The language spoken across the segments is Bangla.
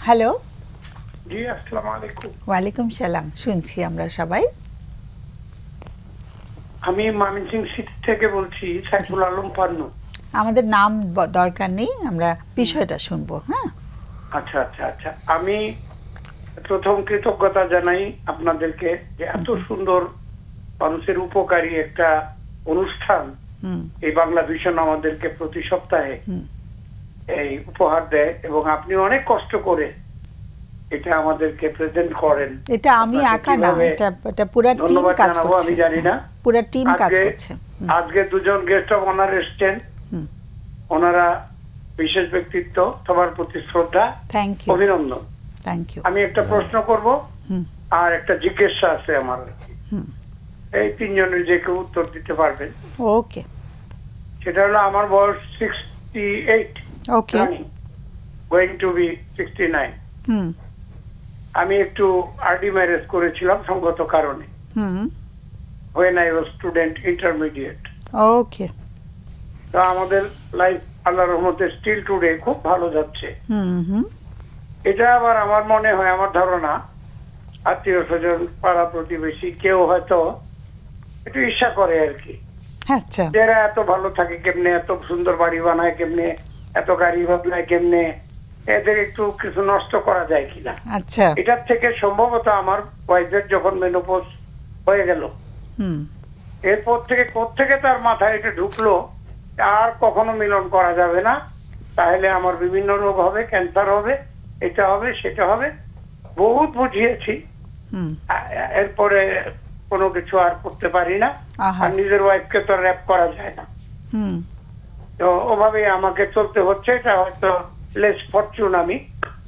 হ্যালো। জি, আসসালামু আলাইকুম। ওয়ালাইকুম সালাম। শুনছি আমরা সবাই। আমি ময়মনসিংহ সিটি থেকে বলছি, সাইফুল আলম পান্নু। আমাদের নাম দরকার নেই, আমরা বিষয়টা শুনবো। হ্যাঁ, আচ্ছা আচ্ছা আচ্ছা, আমি প্রথম কৃতজ্ঞতা জানাই আপনাদেরকে যে এত সুন্দর মানুষের উপকারী একটা অনুষ্ঠান এই বাংলা ভিশন আমাদেরকে প্রতি সপ্তাহে এই উপহার দেয়, এবং আপনি অনেক কষ্ট করে এটা আমাদেরকে প্রেজেন্ট করেন। এটা আমি একা না, এটা পুরো টিম কাজ করছে। আমি জানি না, পুরো টিম কাজ করছে। আজকে দুজন গেস্ট অফ অনার এসেছেন, ওনারা বিশেষ ব্যক্তিত্ব, সবার প্রতি শ্রদ্ধা, থ্যাংক ইউ, অভিনন্দন। Thank you. আমি একটা প্রশ্ন করব আর একটা জিজ্ঞাসা আছে আমার, এই তিনজনের যে কেউ উত্তর দিতে পারবেন। ওকে, সেটা হলো, আমার বয়স 68, ওকে, গোয়িং টু বি 69। আমি একটু আর্লি ম্যারেজ করেছিলাম সঙ্গত কারণে, when I was student intermediate। ওকে। তো আমাদের লাইফ আল্লাহর রহমতে স্টিল টুডে খুব ভালো যাচ্ছে। এটা আবার আমার মনে হয়, আমার ধারণা, আত্মীয় স্বজন, পাড়া প্রতিবেশী কেউ হয়তো একটু ঈর্ষা করে আর কি। আচ্ছা, যারা এত ভালো থাকে কেমনে, এত সুন্দর বাড়ি বানায় কেমনে, এত গাড়ি বদলায় কেমনে, এদের একটু কিছু নষ্ট করা যায় কিনা। আচ্ছা, এটার থেকে সম্ভবত আমার ওয়াইফের যখন মেনোপজ হয়ে গেল, এরপর থেকে কোত্থেকে তার মাথায় এটা ঢুকলো আর কখনো মিলন করা যাবে না, তাহলে আমার বিভিন্ন রোগ হবে, ক্যান্সার হবে, এটা হবে, সেটা হবে। বহুত বুঝিয়েছি, এরপরে কোনো কিছু আর করতে পারি না, আর নিজের ওয়াইফকে তো র্যাপ করা যায় না। তো ওভাবে আমাকে চলতে হচ্ছে। এটা হয়তো লেস ফরচুন, আমি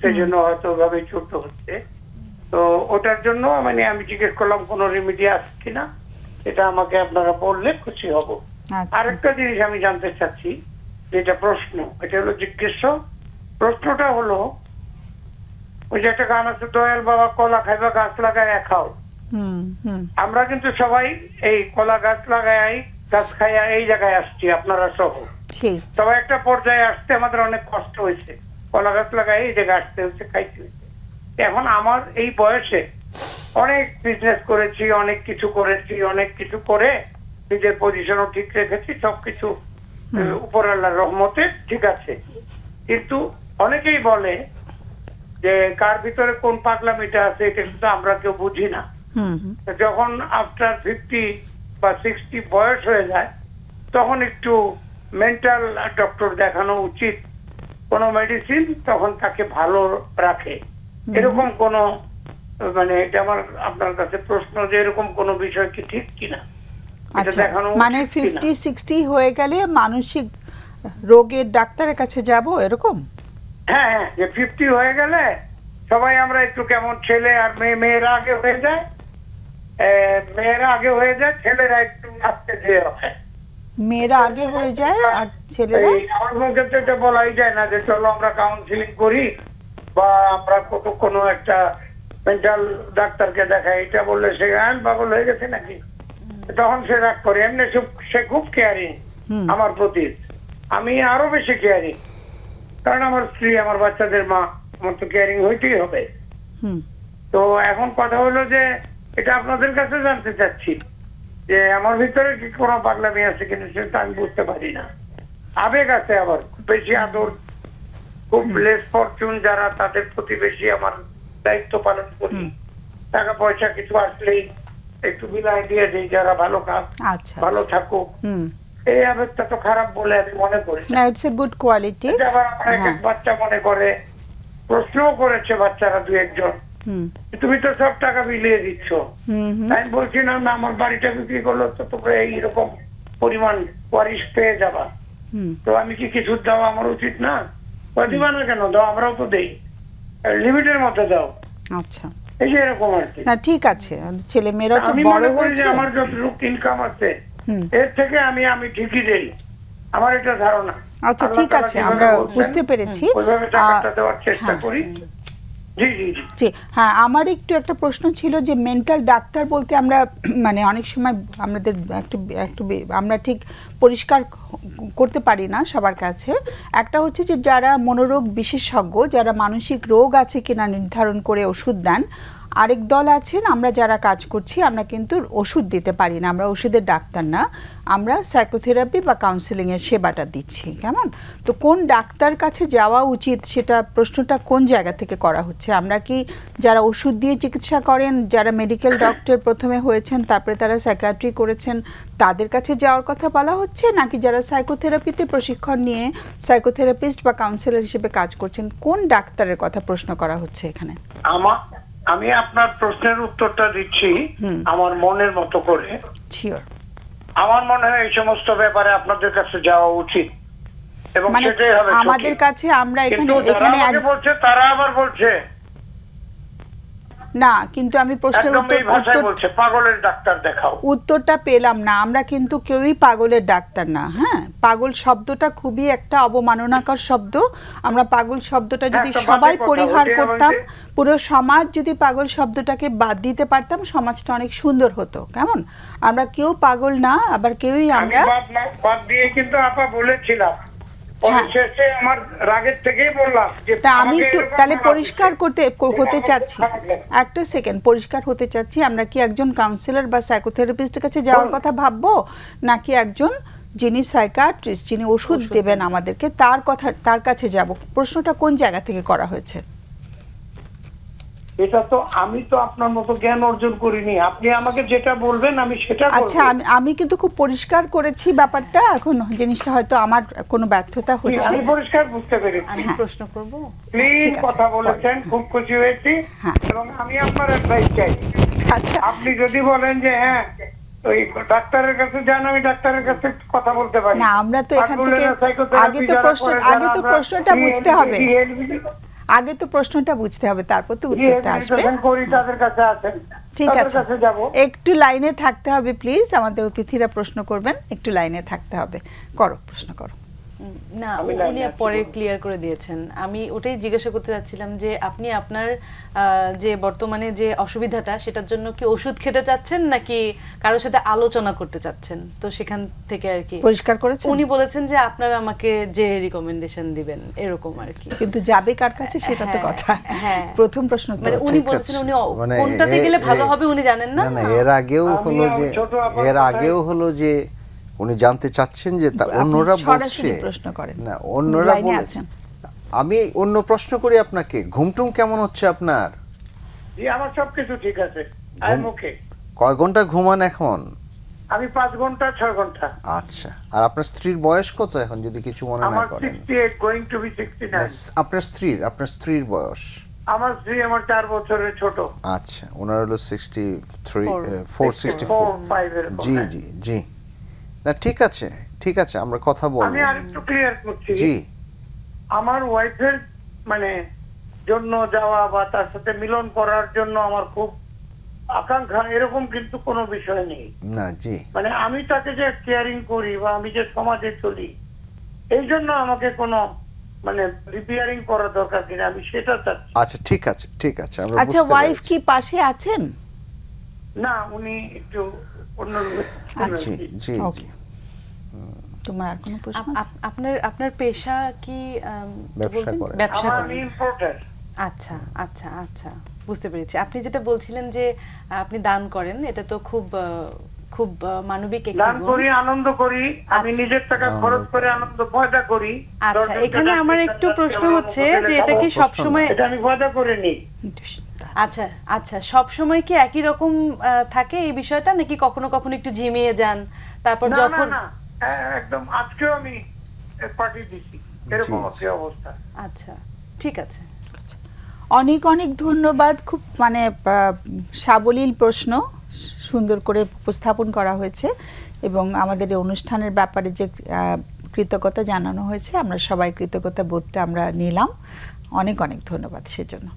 সেই জন্য হয়তো ওভাবেই চলতে হচ্ছে। তো ওটার জন্য মানে আমি জিজ্ঞেস করলাম কোনো রেমেডি আছে কিনা, এটা আমাকে আপনারা বললে খুশি হব। আরেকটা জিনিস আমি জানতে চাচ্ছি, যেটা প্রশ্ন, এটা হলো জিজ্ঞেস। প্রশ্নটা হলো, ওই যে একটা গান আছে, দয়াল বাবা কলা খাইবা গাছ লাগায় খাও। আমরা কিন্তু সবাই এই কলা গাছ লাগাই, গাছ খাইয়া এই জায়গায় আসছি, আপনারা সহ। তবে একটা পর্যায়ে আসতে আমাদের অনেক কষ্ট হয়েছে, কলা গাছ লাগাই এই জায়গায় আসতে হচ্ছে, খাইতে হয়েছে। এখন আমার এই বয়সে অনেক বিজনেস করেছি, অনেক কিছু করেছি, অনেক কিছু করে নিজের পজিশনও ঠিক রেখেছি, সবকিছু উপর আল্লাহর রহমতে ঠিক আছে। কিন্তু অনেকেই বলে যে কার ভিতরে কোন পাগলামিটা আছে, এটা কিন্তু আমরা কেউ বুঝি না। যখন আফটার 50 বা 60 বয়স হয়ে যায়, তখন একটু মেন্টাল ডক্টর দেখানো উচিত। কোনো মেডিসিন তখন তাকে ভালো রাখে, এরকম কোন, মানে এটা আমার আপনার কাছে প্রশ্ন, যে এরকম কোন বিষয় কি ঠিক কিনা। আচ্ছা, মানে 50-60 হয়ে গেলে মানসিক রোগের ডাক্তারের কাছে যাব, এরকম? হ্যাঁ হ্যাঁ, যে 50 হয়ে গেলে সবাই আমরা একটু কেমন, ছেলে আর মেয়েরা আগে হয়ে যায়, মেয়েরা আগে হয়ে যায়, ছেলেরা একটু আস্তে ধীরে হয়। মেয়েরা আগে হয়ে যায় আর ছেলেরা? আমার মুখে তো এটা বলাই যায় না যে চলো আমরা কাউন্সিলিং করি বা আমরা কোনো একটা মেন্টাল ডাক্তারকে দেখাই, এটা বললে সে পাগল হয়ে গেছে নাকি, তখন সে রাগ করে। এমনি সে খুব কেয়ারিং আমার প্রতি, আমি আরো বেশি কেয়ারিং, কারণ আমার স্ত্রী, আমার বাচ্চাদের মা, আমার তো কেয়ারিং হইতেই হবে। তো এখন কথা হলো যে এটা আপনাদের কাছে জানতে চাচ্ছি যে আমার ভিতরে কি কোনো পাগলামি আছে কিনা, সেটা আমি বুঝতে পারি না। আবেগ আছে, আবার খুব বেশি আদর, খুব লেস ফরচুন যারা, তাদের প্রতি বেশি আমার দায়িত্ব পালন করি। টাকা পয়সা কিছু আসলেই একটু বিলাই দিয়ে দিই, যারা ভালো কাজ, ভালো থাকুক। এই আবেগটা তো খারাপ বলে আমি মনে করি না, ইটস এ গুড কোয়ালিটি। আবার এক বাচ্চা মনে করে, প্রশ্নও করেছে বাচ্চারা দু একজন, তুমি তো সব টাকা বিলিয়ে দিচ্ছ। আমি বলছি না, আমার বাড়িটা বিক্রি করলো তো তোমরা এইরকম পরিমাণ ওয়ারিশ পেয়ে যাবা, তো আমি কি কিছু দেওয়া আমার উচিত না? দিবা না কেন, দাও, আমরাও তো দেই, লিমিটের মধ্যে দাও। আচ্ছা, এই যে এরকম আর কি। না ঠিক আছে, ছেলে মেয়েরা তো বড় হয়েছে, আমার যতটুকু ইনকাম আছে এর থেকে আমি ঠিকই দেই, আমার এটা ধারণা। আচ্ছা ঠিক আছে, আমরা বুঝতে পেরেছি। ওইভাবে টাকাটা দেওয়ার চেষ্টা করি। জি জি জি জি হ্যাঁ, আমার একটু একটা প্রশ্ন ছিল যে মেন্টাল ডাক্তার বলতে আমরা মানে অনেক সময় আমাদের আমরা ঠিক পরিষ্কার করতে পারি না সবার কাছে। একটা হচ্ছে যে যারা মনোরোগ বিশেষজ্ঞ, যারা মানসিক রোগ আছে কিনা নির্ধারণ করে ওষুধ দেন। আরেক দল আছেন আমরা যারা কাজ করছি, আমরা কিন্তু ওষুধ দিতে পারি না, আমরা ওষুধের ডাক্তার না, আমরা সাইকোথেরাপি বা কাউন্সেলিংয়ের সেবাটা দিচ্ছি। কেমন? তো কোন ডাক্তার কাছে যাওয়া উচিত সেটা প্রশ্নটা কোন জায়গা থেকে করা হচ্ছে? আমরা কি যারা ওষুধ দিয়ে চিকিৎসা করেন, যারা মেডিকেল ডক্টর প্রথমে হয়েছেন তারপরে তারা সাইকিয়াট্রি করেছেন, তাদের কাছে যাওয়ার কথা বলা হচ্ছে, নাকি যারা সাইকোথেরাপিতে প্রশিক্ষণ নিয়ে সাইকোথেরাপিস্ট বা কাউন্সিলর হিসেবে কাজ করছেন কোন ডাক্তারের কথা প্রশ্ন করা হচ্ছে এখানে? আমি আপনার প্রশ্নের উত্তরটা দিচ্ছি আমার মনের মতো করে। শিওর। আমার মনে হয় এই সমস্ত ব্যাপারে আপনাদের কাছে যাওয়া উচিত এবং মানে সেটাই হবে আমাদের কাছে আমরা এখানে বলছে তারা আবার বলছে না, কিন্তু আমি প্রশ্নের বলছে পাগলের ডাক্তার দেখাও। উত্তরটা পেলাম না। আমরা কিন্তু কেউই পাগলের ডাক্তার না। হ্যাঁ, পাগল শব্দটা খুবই একটা অবমাননাকর শব্দ। আমরা পাগল শব্দটা যদি সবাই পরিহার করতাম, পুরো সমাজ যদি পাগল শব্দটাকে বাদ দিতে পারতাম, সমাজটা অনেক সুন্দর হতো। কেমন? আমরা কেউ পাগল না, আবার কেউই আমরা বাদ দিয়ে কিন্তু আপা বলেছিলাম আমার রাগের থেকেই বললাম যে আমি একটু তাহলে পরিষ্কার হতে চাচ্ছি, একটা সেকেন্ড পরিষ্কার হতে চাচ্ছি। আমরা কি একজন কাউন্সিলর বা সাইকোথেরাপিস্টের কাছে যাওয়ার কথা ভাববো, নাকি একজন যিনি সাইকিয়াট্রিস্ট, যিনি ওষুধ দেবেন আমাদেরকে, তার কাছে যাব? প্রশ্নটা কোন জায়গা থেকে করা হয়েছে? এটা তো আমি তো আপনার মতো জ্ঞান অর্জন করিনি, আপনি আমাকে যেটা বলবেন আমি সেটা করব। আচ্ছা, আমি কিন্তু খুব পরিষ্কার করেছি ব্যাপারটা। এখন জিনিসটা হয়তো আমার কোনো ব্যর্থতা হচ্ছে। আমি পরিষ্কার বুঝতে পেরেছি। আমি প্রশ্ন করব। প্লিজ কথা বলেছেন, খুব খুশি হয়েছি এবং আমি আপনার অ্যাডভাইস চাই। আচ্ছা, আপনি যদি বলেন যে হ্যাঁ ওই ডাক্তারের কাছে যান, আমি ডাক্তারের কাছে কথা বলতে পারি না, আমরা তো এখান থেকে আগে তো প্রশ্নটা বুঝতে হবে। আগে তো প্রশ্নটা বুঝতে হবে, তারপর তো উত্তরটা আসবে। ঠিক আছে, একটু লাইনে থাকতে হবে প্লিজ। আমাদের অতিথিরা প্রশ্ন করবেন, একটু লাইনে থাকতে হবে। করো, প্রশ্ন করো। না, উনি পরে ক্লিয়ার করে দিয়েছেন। আমি ওটাই জিজ্ঞাসা করতে চাচ্ছিলাম যে আপনি আপনার যে বর্তমানে যে অসুবিধাটা, সেটার জন্য কি ওষুধ খেতে চাচ্ছেন নাকি কারোর সাথে আলোচনা করতে চাচ্ছেন? তো সেখান থেকে আর কি পরিষ্কার করেছেন। উনি বলেছেন যে আপনারা আমাকে যে রিকমেন্ডেশন দিবেন, এরকম আর কি। কিন্তু যাবে কার কাছে সেটা তো কথা। হ্যাঁ, প্রথম প্রশ্ন তো মানে উনি বলেছেন উনি কোনটাতে গেলে ভালো হবে উনি জানেন না। না, এর আগেও হলো যে উনি জানতে চাচ্ছেন যে অন্যরা বলছে প্রশ্ন করেন না, অন্যরা বলছেন। আমি অন্য প্রশ্ন করি আপনাকে, ঘুমটুম কেমন হচ্ছে আপনার? জি, আমার সবকিছু ঠিক আছে। আই এম ওকে। কয় ঘন্টা ঘুমান এখন? আমি 5 ঘন্টা 6 ঘন্টা। আচ্ছা, আর আপনার স্ত্রীর বয়স কত এখন, যদি কিছু মনে না করেন? 68 গোইং টু বি 69। আপনার স্ত্রীর বয়স? আমার স্ত্রী আমার 4 বছরের ছোট। আচ্ছা, ওনার হলো 64 জি জি জি। না, ঠিক আছে ঠিক আছে, আমরা কথা বলবো। আমি আরেকটু ক্লিয়ার করছি। জি, আমার ওয়াইফের মানে জন্য যাওয়া বা তার সাথে মিলন করার জন্য আমার খুব আকাঙ্ক্ষা, এরকম কিন্তু কোনো বিষয় নেই। না জি, মানে আমি তাকে যে কেয়ারিং করি বা আমি যে সমাজে চলি, এই জন্য আমাকে কোনো মানে রিপেয়ারিং করার দরকার কিনা আমি সেটা চাচ্ছি। আচ্ছা ঠিক আছে ঠিক আছে, আমরা আচ্ছা, ওয়াইফ কি পাশে আছেন? না, উনি একটু অন্য জি জি জি। তোমার আর কোনো প্রশ্ন আছে? আপনার পেশা কি? ব্যবসা করেন? আমি ইম্পোর্টার। আচ্ছা আচ্ছা আচ্ছা, বুঝতে পেরেছি। আপনি যেটা বলছিলেন যে আপনি দান করেন, এটা তো খুব খুব মানবিক একটি দান করি, আনন্দ করি। আমি নিজের টাকা খরচ করে আনন্দ পয়দা করি। আচ্ছা, এখানে আমার একটু প্রশ্ন হচ্ছে যে এটা কি সব সময়? এটা আমি পয়দা করে নিই। আচ্ছা আচ্ছা, সব সময় কি একই রকম থাকে এই বিষয়টা, নাকি কখনো কখনো একটু ঝিমিয়ে যান? তারপর যখন না একদম আজকেও আমি পার্টি দিছি, এরকম একটা অবস্থা। আচ্ছা, ঠিক আছে। অনেক অনেক ধন্যবাদ। খুব মানে সাবলীল প্রশ্ন সুন্দর করে উপস্থাপন করা হয়েছে এবং আমাদের এই অনুষ্ঠানের ব্যাপারে যে কৃতজ্ঞতা জানানো হয়েছে, আমরা সবাই কৃতজ্ঞতা বোধটা আমরা নিলাম। অনেক অনেক ধন্যবাদ সেজন্য।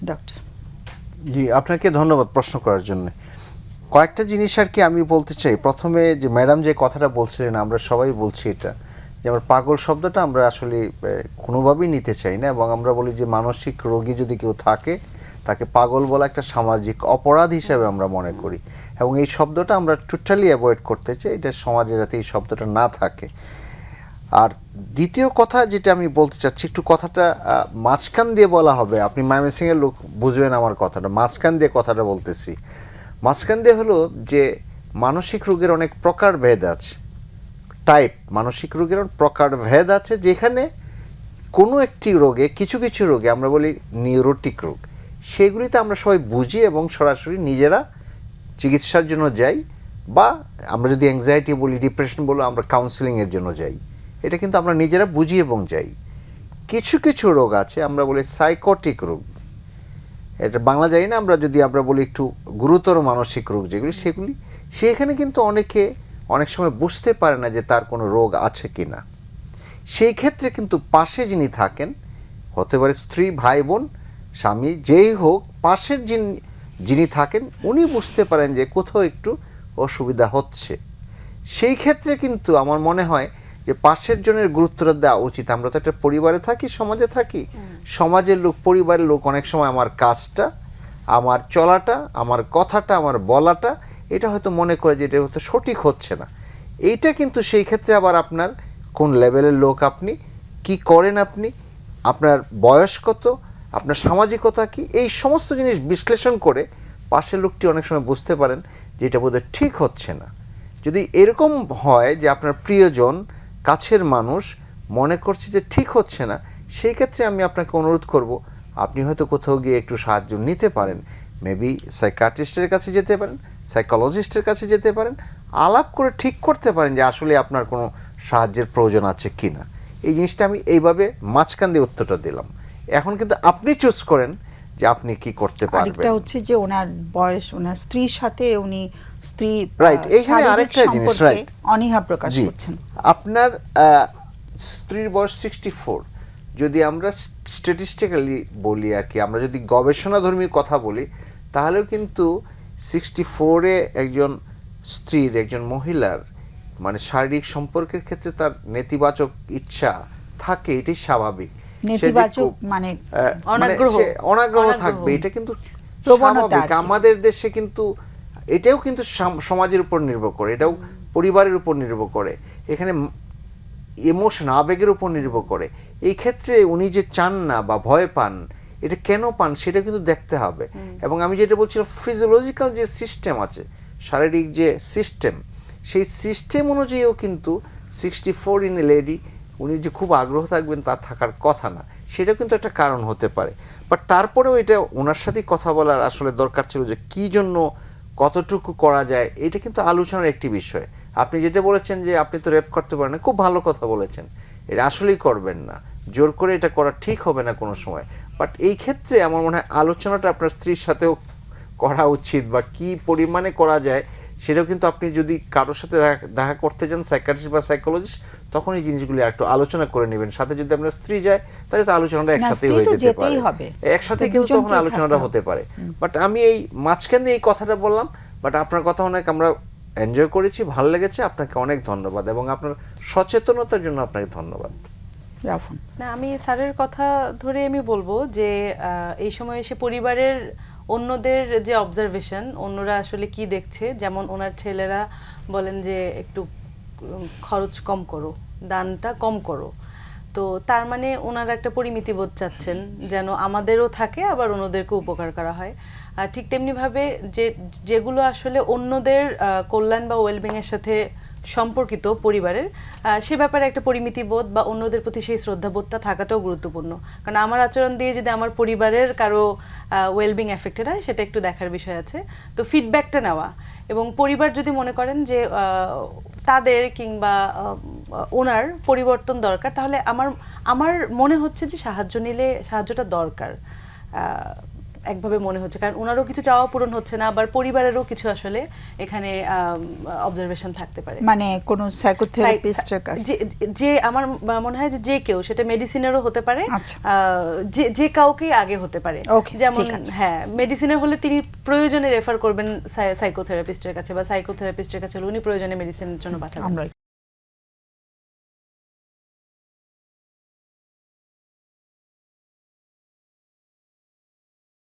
ডক্টর জি, আপনাকে ধন্যবাদ প্রশ্ন করার জন্য। কয়েকটা জিনিস আর কি আমি বলতে চাই। প্রথমে যে ম্যাডাম যে কথাটা বলছিলেন, আমরা সবাই বলছি এটা, যে আমরা পাগল শব্দটা আমরা আসলে কোনোভাবেই নিতে চাই না, এবং আমরা বলি যে মানসিক রোগী যদি কেউ থাকে তাকে পাগল বলা একটা সামাজিক অপরাধ হিসেবে আমরা মনে করি, এবং এই শব্দটা আমরা টোটালি অ্যাভয়েড করতে চাই, এটা সমাজে যাতে এই শব্দটা না থাকে। আর দ্বিতীয় কথা যেটা আমি বলতে চাচ্ছি, একটু কথাটা মাঝখান দিয়ে বলা হবে, আপনি ময়মনসিংহের লোক বুঝবেন আমার কথাটা, মাঝখান দিয়ে কথাটা বলতেছি। মাঝখান দিয়ে হলো যে মানসিক রোগের অনেক প্রকারভেদ আছে, টাইপ, মানসিক রোগের প্রকারভেদ আছে, যেখানে কোনো একটি রোগে, কিছু কিছু রোগে আমরা বলি নিউরোটিক রোগ, সেগুলিতে আমরা সবাই বুঝি এবং সরাসরি নিজেরা চিকিৎসার জন্য যাই, বা আমরা যদি অ্যাংজাইটি বলি, ডিপ্রেশন বলি, আমরা কাউন্সেলিংয়ের জন্য যাই, এটা কিন্তু আমরা নিজেরা বুঝি এবং যাই। কিছু কিছু রোগ আছে আমরা বলি সাইকোটিক রোগ, এটা বাংলা জানি না, আমরা বলি একটু গুরুতর মানসিক রোগ যেগুলি, সেগুলি সেখানে কিন্তু অনেক সময় বুঝতে পারে না যে তার কোনো রোগ আছে কি না। সেই ক্ষেত্রে কিন্তু পাশে যিনি থাকেন, হতে পারে স্ত্রী, ভাই বোন, স্বামী, যেই হোক, পাশের যিনি থাকেন উনি বুঝতে পারেন যে কোথাও একটু অসুবিধা হচ্ছে। সেই ক্ষেত্রে কিন্তু আমার মনে হয় যে পাশের জনের গুরুত্বটা দেওয়া উচিত। আমরা তো একটা পরিবারে থাকি, সমাজে থাকি, সমাজের লোক, পরিবারের লোক অনেক সময় আমার কাজটা, আমার চলাটা, আমার কথাটা, আমার বলাটা, এটা হয়তো মনে করে যে এটা হয়তো সঠিক হচ্ছে না। এইটা কিন্তু সেই ক্ষেত্রে আবার আপনার কোন লেভেলের লোক, আপনি কি করেন, আপনার বয়স কত, আপনার সামাজিকতা কি, এই সমস্ত জিনিস বিশ্লেষণ করে পাশের লোকটি অনেক সময় বুঝতে পারেন যে এটা বোধহয় ঠিক হচ্ছে না। যদি এরকম হয় যে আপনার প্রিয়জন, কাছের মানুষ মনে করছে যে ঠিক হচ্ছে না, সেই ক্ষেত্রে আমি আপনাকে অনুরোধ করব, আপনি হয়তো কোথাও গিয়ে একটু সাহায্য নিতে পারেন, মেবি সাইকিয়াট্রিস্টের কাছে যেতে পারেন, সাইকোলজিস্টের কাছে যেতে পারেন, আলাপ করে ঠিক করতে পারেন যে আসলে আপনার কোনো সাহায্যের প্রয়োজন আছে কি না। এই জিনিসটা আমি এইভাবে মাঝখান দিয়ে উত্তরটা দিলাম। এখন কিন্তু আপনি চুজ করেন যে আপনি কি করতে পারবেন। আরেকটা হচ্ছে যে ওনার বয়স, ওনার স্ত্রীর সাথে উনি রাইট, এইখানে আরেকটা জিনিস, রাইট, অনীহা প্রকাশ করছেন। আপনার স্ত্রীর বয়স 64, যদি আমরা স্ট্যাটিস্টিক্যালি বলি আর কি, আমরা যদি গবেষণাধর্মী কথা বলি, তাহলেও কিন্তু 64-এ একজন স্ত্রীর, একজন মহিলার মানে শারীরিক সম্পর্কের ক্ষেত্রে তার নেতিবাচক ইচ্ছা থাকে, এটাই স্বাভাবিক। নেতিবাচক মানে অনাগ্রহ থাকবে, এটা কিন্তু স্বাভাবিক। আমাদের দেশে কিন্তু এটাও কিন্তু সমাজের উপর নির্ভর করে, এটাও পরিবারের উপর নির্ভর করে, এখানে ইমোশন, আবেগের উপর নির্ভর করে। এই ক্ষেত্রে উনি যে চান না বা ভয় পান, এটা কেন পান সেটা কিন্তু দেখতে হবে। এবং আমি যেটা বলছিলাম, ফিজিওলজিক্যাল যে সিস্টেম আছে, শারীরিক যে সিস্টেম, সেই সিস্টেম অনুযায়ীও কিন্তু 64 ইন এ লেডি উনি যে খুব আগ্রহ থাকবেন তা থাকার কথা না, সেটা কিন্তু একটা কারণ হতে পারে। বাট তারপরেও এটা ওনার সাথেই কথা বলার আসলে দরকার ছিল যে কী জন্য, কতটুকু করা যায়, এটা কিন্তু আলোচনার একটি বিষয়। আপনি যেটা বলেছেন যে আপনি তো রেপ করতে পারেন না, খুব ভালো কথা বলেছেন, এটা আসলেই করবেন না, জোর করে এটা করা ঠিক হবে না কোনো সময়। বাট এই ক্ষেত্রে আমার মনে হয় আলোচনাটা আপনার স্ত্রীর সাথেও করা উচিত, বা কি পরিমাণে করা যায় সেটাও কিন্তু আপনি যদি কারোর সাথে দেখা করতে যান, সাইকিয়াট্রিস্ট বা সাইকোলজিস্ট, তখন এই জিনিসগুলি একটু আলোচনা করে নেবেন। সাথে যদি আপনার স্ত্রী যায়, তাহলে তো আলোচনাটা একসাথে হয়ে যেতে পারে, একসাথে কিন্তু তখন আলোচনাটা হতে পারে। বাট আমি এই মাঝখানে এই কথাটা বললাম, বাট আপনার কথা অনেক আমরা এনজয় করেছি, ভালো লেগেছে, আপনাকে অনেক ধন্যবাদ, এবং আপনার সচেতনতার জন্য আপনাকে ধন্যবাদ। না, আমি স্যারের কথা ধরে আমি বলবো যে এই সময় এসে পরিবারের অন্যদের যে অবজারভেশন, অন্যরা আসলে কি দেখছে, যেমন ওনার ছেলেরা বলেন যে একটু খরচ কম করো, দানটা কম করো, তো তার মানে ওনারা একটা পরিমিতিবোধ চাচ্ছেন যেন আমাদেরও থাকে, আবার অন্যদেরকে উপকার করা হয়। আর ঠিক তেমনিভাবে যেগুলো আসলে অন্যদের কল্যাণ বা ওয়েলবিংয়ের সাথে সম্পর্কিত পরিবারের, সে ব্যাপারে একটা পরিমিতিবোধ বা অন্যদের প্রতি সেই শ্রদ্ধাবোধটা থাকাটাও গুরুত্বপূর্ণ। কারণ আমার আচরণ দিয়ে যদি আমার পরিবারের কারো ওয়েলবিং এফেক্টেড হয়, সেটা একটু দেখার বিষয় আছে। তো ফিডব্যাকটা নেওয়া, এবং পরিবার যদি মনে করেন যে তাদের কিংবা ওনার পরিবর্তন দরকার, তাহলে আমার মনে হচ্ছে যে সাহায্য নিলে সাহায্যটা দরকার একভাবে মনে হচ্ছে, কারণ ওনারও কিছু চাওয়া পূরণ হচ্ছে না, আবার পরিবারেরও কিছু আসলে এখানে অবজারভেশন থাকতে পারে। মানে কোন সাইকোথেরাপিস্টের কাছে যে আমার মনে হয় যে কেউ, সেটা মেডিসিনেরও হতে পারে, যে কাউকেই আগে হতে পারে। যেমন হ্যাঁ, মেডিসিনের হলে তিনি প্রয়োজনে রেফার করবেন সাইকোথেরাপিস্টের কাছে, বা সাইকোথেরাপিস্টের কাছে হলে উনি প্রয়োজনে মেডিসিনের জন্য পাঠাবেন।